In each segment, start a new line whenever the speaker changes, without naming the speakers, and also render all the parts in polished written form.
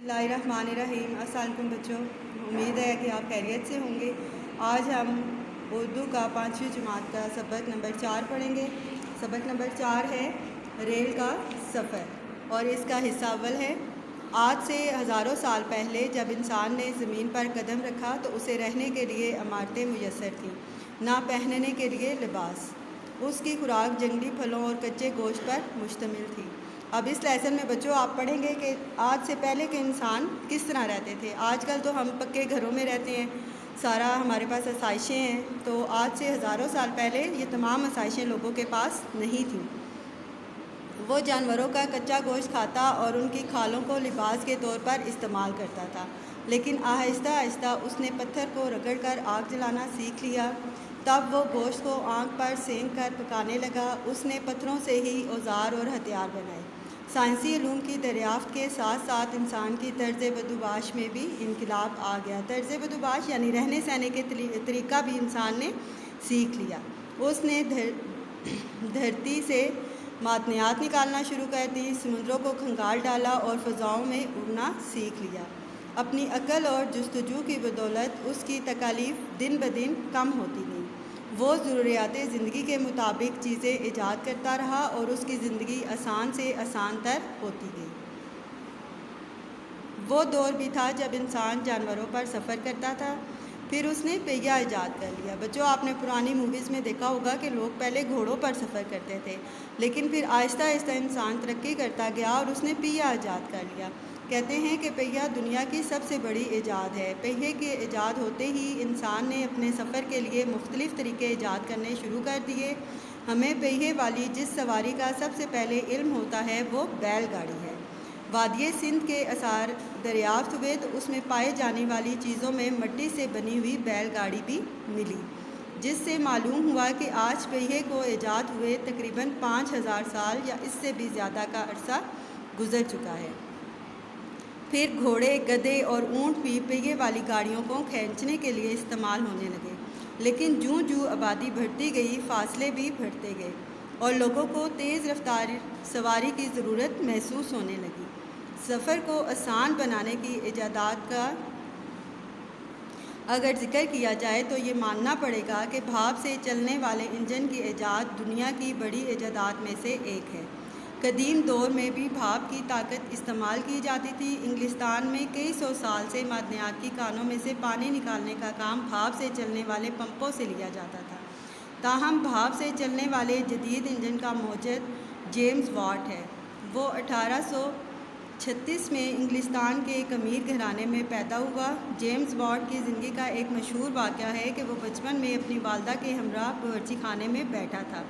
بسم اللہ الرحمن الرحیم۔ السلام علیکم بچوں، امید ہے کہ آپ خیریت سے ہوں گے۔ آج ہم اردو کا 5ویں جماعت کا سبق نمبر 4 پڑھیں گے۔ سبق نمبر 4 ہے ریل کا سفر، اور اس کا حصہ اول ہے۔ آج سے ہزاروں سال پہلے جب انسان نے زمین پر قدم رکھا تو اسے رہنے کے لیے عمارتیں میسر تھیں، نہ پہننے کے لیے لباس۔ اس کی خوراک جنگلی پھلوں اور کچے گوشت پر مشتمل تھی۔ اب اس لیسن میں بچوں آپ پڑھیں گے کہ آج سے پہلے کے انسان کس طرح رہتے تھے۔ آج کل تو ہم پکے گھروں میں رہتے ہیں، سارا ہمارے پاس آسائشیں ہیں، تو آج سے ہزاروں سال پہلے یہ تمام آسائشیں لوگوں کے پاس نہیں تھیں۔ وہ جانوروں کا کچا گوشت کھاتا اور ان کی کھالوں کو لباس کے طور پر استعمال کرتا تھا، لیکن آہستہ آہستہ اس نے پتھر کو رگڑ کر آگ جلانا سیکھ لیا۔ تب وہ گوشت کو آنکھ پر سینک کر پکانے لگا۔ اس نے پتھروں سے ہی اوزار اور ہتھیار بنائے۔ سائنسی علوم کی دریافت کے ساتھ ساتھ انسان کی طرز بدوباش میں بھی انقلاب آ گیا۔ طرز بدوباش یعنی رہنے سہنے کے طریقہ بھی انسان نے سیکھ لیا۔ اس نے دھرتی سے معدنیات نکالنا شروع کر دی، سمندروں کو کھنگال ڈالا اور فضاؤں میں اڑنا سیکھ لیا۔ اپنی عقل اور جستجو کی بدولت اس کی تکالیف دن بدن کم ہوتی گئی۔ وہ ضروریات زندگی کے مطابق چیزیں ایجاد کرتا رہا اور اس کی زندگی آسان سے آسان تر ہوتی گئی۔ وہ دور بھی تھا جب انسان جانوروں پر سفر کرتا تھا، پھر اس نے پہیہ ایجاد کر لیا۔ بچوں آپ نے پرانی موویز میں دیکھا ہوگا کہ لوگ پہلے گھوڑوں پر سفر کرتے تھے، لیکن پھر آہستہ آہستہ انسان ترقی کرتا گیا اور اس نے پہیہ ایجاد کر لیا۔ کہتے ہیں کہ پہیہ دنیا کی سب سے بڑی ایجاد ہے۔ پہیے کے ایجاد ہوتے ہی انسان نے اپنے سفر کے لیے مختلف طریقے ایجاد کرنے شروع کر دیے۔ ہمیں پہیے والی جس سواری کا سب سے پہلے علم ہوتا ہے وہ بیل گاڑی ہے۔ وادی سندھ کے آثار دریافت ہوئے تو اس میں پائے جانے والی چیزوں میں مٹی سے بنی ہوئی بیل گاڑی بھی ملی، جس سے معلوم ہوا کہ آج پہیے کو ایجاد ہوئے تقریباً 5000 سال یا اس سے بھی زیادہ کا عرصہ گزر چکا ہے۔ پھر گھوڑے، گدھے اور اونٹ بھی پہیے والی گاڑیوں کو کھینچنے کے لیے استعمال ہونے لگے، لیکن جوں جوں آبادی بڑھتی گئی فاصلے بھی بڑھتے گئے اور لوگوں کو تیز رفتار سواری کی ضرورت محسوس ہونے لگی۔ سفر کو آسان بنانے کی ایجادات کا اگر ذکر کیا جائے تو یہ ماننا پڑے گا کہ بھاپ سے چلنے والے انجن کی ایجاد دنیا کی بڑی ایجادات میں سے ایک ہے۔ قدیم دور میں بھی بھاپ کی طاقت استعمال کی جاتی تھی۔ انگلستان میں کئی سو سال سے معدنیات کی کانوں میں سے پانی نکالنے کا کام بھاپ سے چلنے والے پمپوں سے لیا جاتا تھا۔ تاہم بھاپ سے چلنے والے جدید انجن کا موجد جیمز واٹ ہے۔ وہ 1836 میں انگلستان کے ایک امیر گھرانے میں پیدا ہوا۔ جیمز واٹ کی زندگی کا ایک مشہور واقعہ ہے کہ وہ بچپن میں اپنی والدہ کے ہمراہ باورچی خانے میں بیٹھا تھا۔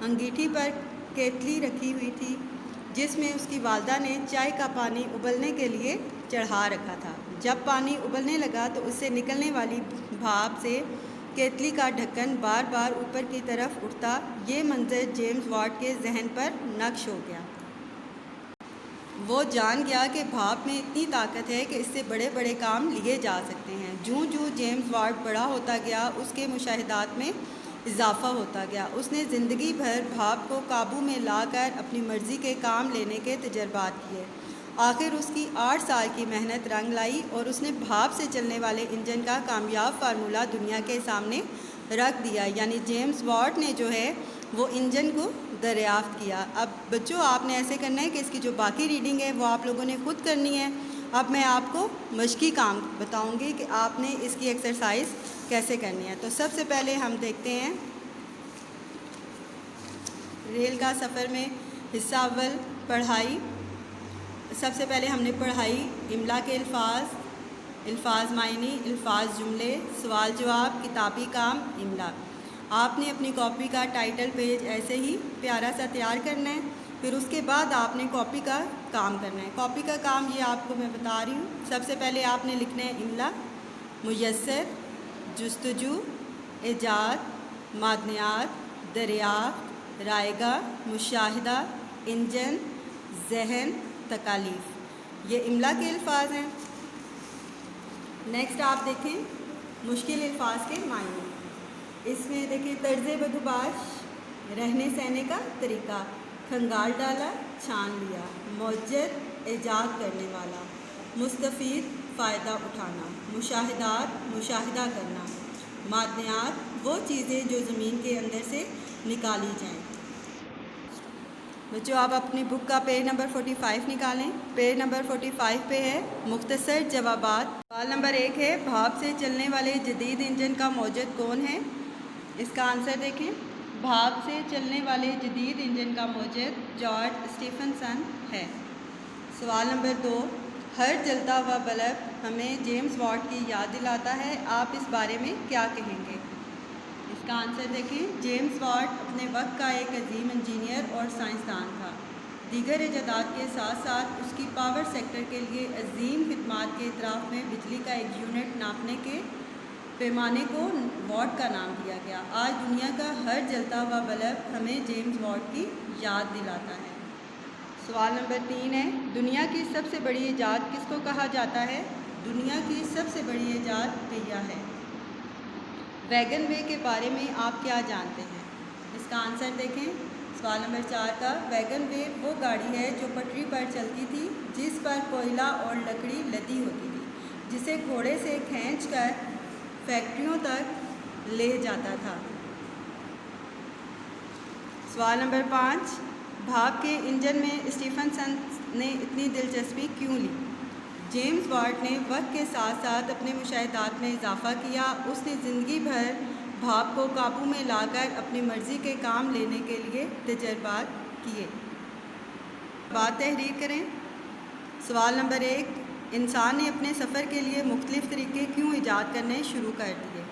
انگیٹھی پر کیتلی رکھی ہوئی تھی جس میں اس کی والدہ نے چائے کا پانی ابلنے کے لیے چڑھا رکھا تھا۔ جب پانی ابلنے لگا تو اس سے نکلنے والی بھاپ سے کیتلی کا ڈھکن بار بار اوپر کی طرف اٹھتا۔ یہ منظر جیمز واٹ کے ذہن پر نقش ہو گیا۔ وہ جان گیا کہ بھاپ میں اتنی طاقت ہے کہ اس سے بڑے بڑے کام لیے جا سکتے ہیں۔ جوں جوں جیمز واٹ بڑا ہوتا گیا اس کے مشاہدات میں اضافہ ہوتا گیا۔ اس نے زندگی بھر بھاپ کو قابو میں لا کر اپنی مرضی کے کام لینے کے تجربات کیے۔ آخر اس کی 8 سال کی محنت رنگ لائی اور اس نے بھاپ سے چلنے والے انجن کا کامیاب فارمولہ دنیا کے سامنے رکھ دیا، یعنی جیمز واٹ نے جو ہے وہ انجن کو دریافت کیا۔ اب بچوں آپ نے ایسے کرنا ہے کہ اس کی جو باقی ریڈنگ ہے وہ آپ لوگوں نے خود کرنی ہے۔ اب میں آپ کو مشقی کام بتاؤں گی کہ آپ نے اس کی ایکسرسائز کیسے کرنی ہے۔ تو سب سے پہلے ہم دیکھتے ہیں ریل کا سفر میں حصہ اول پڑھائی۔ سب سے پہلے ہم نے پڑھائی املا کے الفاظ معنی، الفاظ جملے، سوال جواب، کتابی کام، املا۔ آپ نے اپنی کاپی کا ٹائٹل پیج ایسے ہی پیارا سا تیار کرنا ہے، پھر اس کے بعد آپ نے کاپی کا کام کرنا ہے۔ کاپی کا کام یہ آپ کو میں بتا رہی ہوں۔ سب سے پہلے آپ نے لکھنا ہے املا، میسر، جستجو، ایجاد، معدنیات، دریافت، رائے گاہ، مشاہدہ، انجن، ذہن، تکالیف۔ یہ املا کے الفاظ ہیں۔ نیکسٹ آپ دیکھیں مشکل الفاظ کے معنی۔ اس میں دیکھیں طرز بدوباش، رہنے سہنے کا طریقہ، کھنگال ڈالا، چھان لیا، موجد، ایجاد کرنے والا، مستفید فائدہ اٹھانا، مشاہدات مشاہدہ کرنا، معدنیات وہ چیزیں جو زمین کے اندر سے نکالی جائیں۔ بچوں آپ اپنی بک کا پیج نمبر 45 نکالیں۔ پیج نمبر 45 پہ ہے مختصر جوابات۔ سوال نمبر 1 ہے بھاپ سے چلنے والے جدید انجن کا موجد کون ہے؟ اس کا آنسر دیکھیں، بھاپ سے چلنے والے جدید انجن کا موجد جارج اسٹیفنسن ہے۔ سوال نمبر 2، ہر جلتا ہوا بلب ہمیں جیمز واٹ کی یاد دلاتا ہے، آپ اس بارے میں کیا کہیں گے؟ اس کا آنسر دیکھیں، جیمز واٹ اپنے وقت کا ایک عظیم انجینئر اور سائنسدان تھا۔ دیگر ایجادات کے ساتھ ساتھ اس کی پاور سیکٹر کے لیے عظیم خدمات کے اعتراف میں بجلی کا ایک یونٹ ناپنے کے پیمانے کو واٹ کا نام دیا گیا۔ آج دنیا کا ہر جلتا ہوا بلب ہمیں جیمز واٹ کی یاد دلاتا ہے۔ سوال نمبر 3 ہے دنیا کی سب سے بڑی ایجاد کس کو کہا جاتا ہے؟ دنیا کی سب سے بڑی ایجاد پہیہ ہے۔ ویگن وے کے بارے میں آپ کیا جانتے ہیں؟ اس کا آنسر دیکھیں، سوال نمبر 4 کا ویگن وے وہ گاڑی ہے جو پٹری پر چلتی تھی جس پر کوئلہ اور لکڑی لدی ہوتی تھی، جسے گھوڑے سے کھینچ کر فیکٹریوں تک لے جاتا تھا۔ سوال نمبر 5، بھاپ کے انجن میں اسٹیفنسن نے اتنی دلچسپی کیوں لی؟ جیمز واٹ نے وقت کے ساتھ ساتھ اپنے مشاہدات میں اضافہ کیا۔ اس نے زندگی بھر بھاپ کو قابو میں لا کر اپنی مرضی کے کام لینے کے لیے تجربات کیے۔ بات تحریر کریں۔ سوال نمبر 1، انسان نے اپنے سفر کے لیے مختلف طریقے کیوں ایجاد کرنے شروع کر دیے؟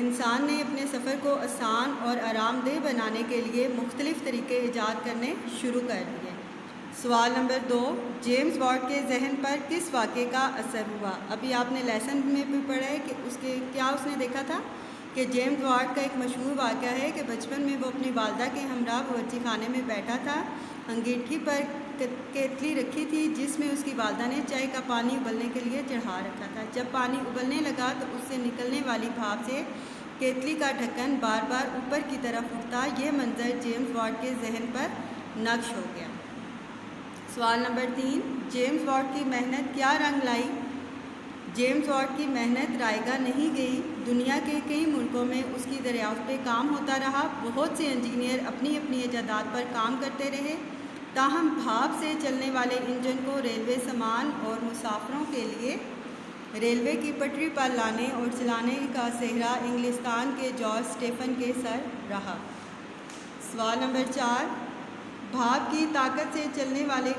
انسان نے اپنے سفر کو آسان اور آرام دہ بنانے کے لیے مختلف طریقے ایجاد کرنے شروع کر دیے۔ سوال نمبر 2، جیمز واٹ کے ذہن پر کس واقعے کا اثر ہوا؟ ابھی آپ نے لیسن میں بھی پڑھا ہے کہ کیا اس نے دیکھا تھا کہ جیمز واٹ کا ایک مشہور واقعہ ہے کہ بچپن میں وہ اپنی والدہ کے ہمراہ باورچی خانے میں بیٹھا تھا، انگیٹھی پر کیتلی رکھی تھی جس میں اس کی والدہ نے چائے کا پانی ابلنے کے لیے چڑھا رکھا تھا۔ جب پانی ابلنے لگا تو اس سے نکلنے والی بھاپ سے کیتلی کا ڈھکن بار بار اوپر کی طرف اٹھتا۔ یہ منظر جیمز واٹ کے ذہن پر نقش ہو گیا۔ سوال نمبر 3، جیمز واٹ کی محنت کیا رنگ لائی؟ جیمز واٹ کی محنت رائے گاہ نہیں گئی۔ دنیا کے کئی ملکوں میں اس کی دریافت پہ کام ہوتا رہا۔ بہت سے انجینئر اپنی اپنی ایجادات پر کام کرتے رہے، تاہم بھاپ سے چلنے والے انجن کو ریلوے سامان اور مسافروں کے لیے ریلوے کی پٹری پر لانے اور چلانے کا سہرا انگلستان کے جارج اسٹیفن کے سر رہا۔ سوال نمبر 4، بھاپ کی طاقت سے چلنے والے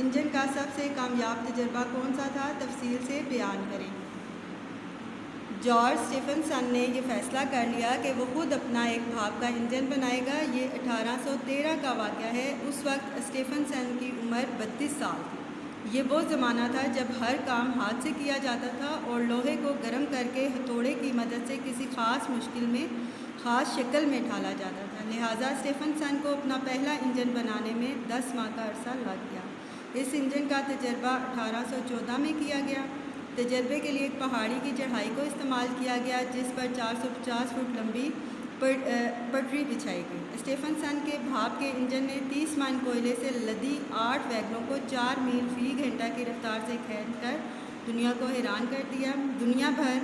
انجن کا سب سے کامیاب تجربہ کون سا تھا؟ تفصیل سے بیان کریں۔ جارج اسٹیفنسن نے یہ فیصلہ کر لیا کہ وہ خود اپنا ایک بھاپ کا انجن بنائے گا۔ یہ 1813 کا واقعہ ہے۔ اس وقت اسٹیفنسن کی عمر 32 سال تھی۔ یہ وہ زمانہ تھا جب ہر کام ہاتھ سے کیا جاتا تھا اور لوہے کو گرم کر کے ہتھوڑے کی مدد سے کسی خاص خاص شکل میں ڈھالا جاتا تھا۔ لہٰذا اسٹیفنسن کو اپنا پہلا انجن بنانے میں 10 ماہ کا عرصہ لگ گیا۔ اس انجن کا تجربہ 1814 میں کیا گیا۔ تجربے کے لیے ایک پہاڑی کی چڑھائی کو استعمال کیا گیا جس پر 450 فٹ لمبی پٹری بچھائی گئی۔ اسٹیفنسن کے بھاپ کے انجن نے 30 من کوئلے سے لدی 8 ویگنوں کو 4 میل فی گھنٹہ کی رفتار سے کھینچ کر دنیا کو حیران کر دیا۔ دنیا بھر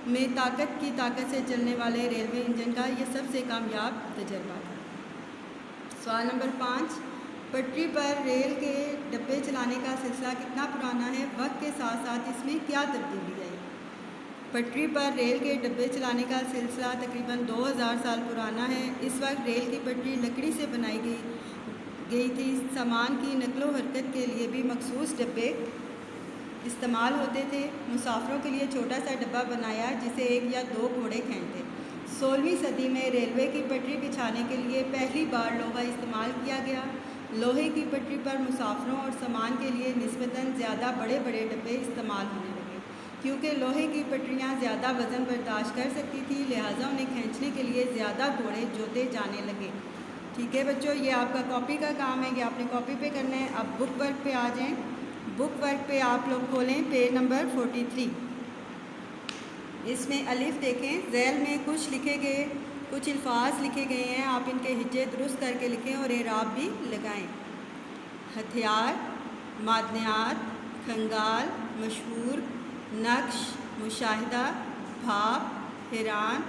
میں طاقت سے چلنے والے ریلوے انجن کا یہ سب سے کامیاب تجربہ تھا۔ سوال نمبر 5، پٹری پر ریل کے ڈبے چلانے کا سلسلہ کتنا پرانا ہے؟ وقت کے ساتھ ساتھ اس میں کیا تبدیلی آئی؟ پٹری پر ریل کے ڈبے چلانے کا سلسلہ تقریباً 2000 سال پرانا ہے۔ اس وقت ریل کی پٹری لکڑی سے بنائی گئی تھی۔ سامان کی نقل و حرکت کے لیے بھی مخصوص ڈبے استعمال ہوتے تھے۔ مسافروں کے لیے چھوٹا سا ڈبہ بنایا جسے 1 یا 2 گھوڑے کھینچتے۔ 16ویں صدی میں ریلوے کی پٹری بچھانے کے لیے پہلی بار لوہا استعمال کیا گیا۔ لوہے کی پٹری پر مسافروں اور سامان کے لیے نسبتاً زیادہ بڑے ڈبے استعمال ہونے لگے۔ کیونکہ لوہے کی پٹریاں زیادہ وزن برداشت کر سکتی تھیں، لہٰذا انہیں کھینچنے کے لیے زیادہ گھوڑے جوتے جانے لگے۔ ٹھیک ہے بچوں، یہ آپ کا کاپی کا کام ہے، یہ آپ نے کاپی پہ کرنا ہے۔ اب بک ورک پہ آ جائیں۔ بک ورک پہ آپ لوگ کھولیں پیج نمبر 43۔ اس میں الف دیکھیں، ذیل میں کچھ الفاظ لکھے گئے ہیں، آپ ان کے ہجے درست کر کے لکھیں اور اعراب بھی لگائیں۔ ہتھیار، معدنیات، کنگال، مشہور، نقش، مشاہدہ، بھاپ، حیران،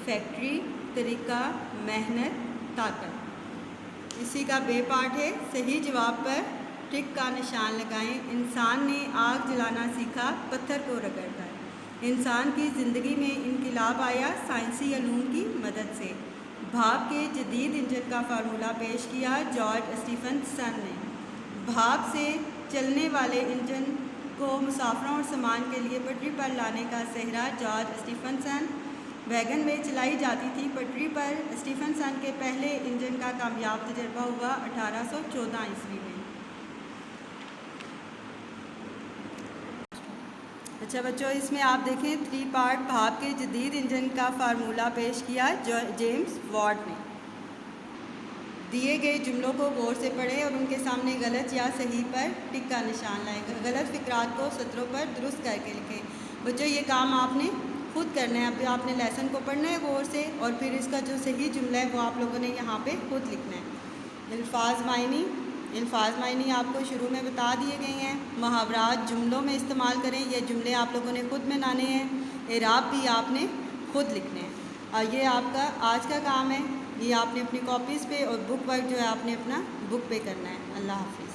فیکٹری، طریقہ، محنت، طاقت۔ اسی کا بے پارٹ ہے، صحیح جواب پر ٹک کا نشان لگائیں۔ انسان نے آگ جلانا سیکھا پتھر کو رگڑ کر۔ انسان کی زندگی میں انقلاب آیا سائنسی علوم کی مدد سے۔ بھاپ کے جدید انجن کا فارمولہ پیش کیا جارج اسٹیفنسن نے۔ بھاپ سے چلنے والے انجن کو مسافروں اور سامان کے لیے پٹری پر لانے کا سہرا جارج اسٹیفنسن۔ ویگن وے چلائی جاتی تھی پٹری پر۔ اسٹیفنسن کے پہلے انجن کا کامیاب تجربہ ہوا 1814 عیسوی میں۔ اچھا بچوں، اس میں آپ دیکھیں 3 پارٹ، بھاپ کے جدید انجن کا فارمولہ پیش کیا جیمز واٹ نے۔ دیے گئے جملوں کو غور سے پڑھیں اور ان کے سامنے غلط یا صحیح پر ٹک کا نشان لائیں۔ غلط فقرات کو سطروں پر درست کر کے لکھیں۔ بچوں یہ کام آپ نے خود کرنا ہے، اب آپ نے لیسن کو پڑھنا ہے غور سے، اور پھر اس کا جو صحیح جملہ ہے وہ آپ لوگوں نے یہاں پہ خود لکھنا ہے۔ الفاظ معنی آپ کو شروع میں بتا دیے گئے ہیں۔ محاورات جملوں میں استعمال کریں، یہ جملے آپ لوگوں نے خود بنانے ہیں۔ اعراب بھی آپ نے خود لکھنے ہیں۔ اور یہ آپ کا آج کا کام ہے، یہ آپ نے اپنی کاپیز پہ اور بک ورک جو ہے آپ نے اپنا بک پہ کرنا ہے۔ اللہ حافظ۔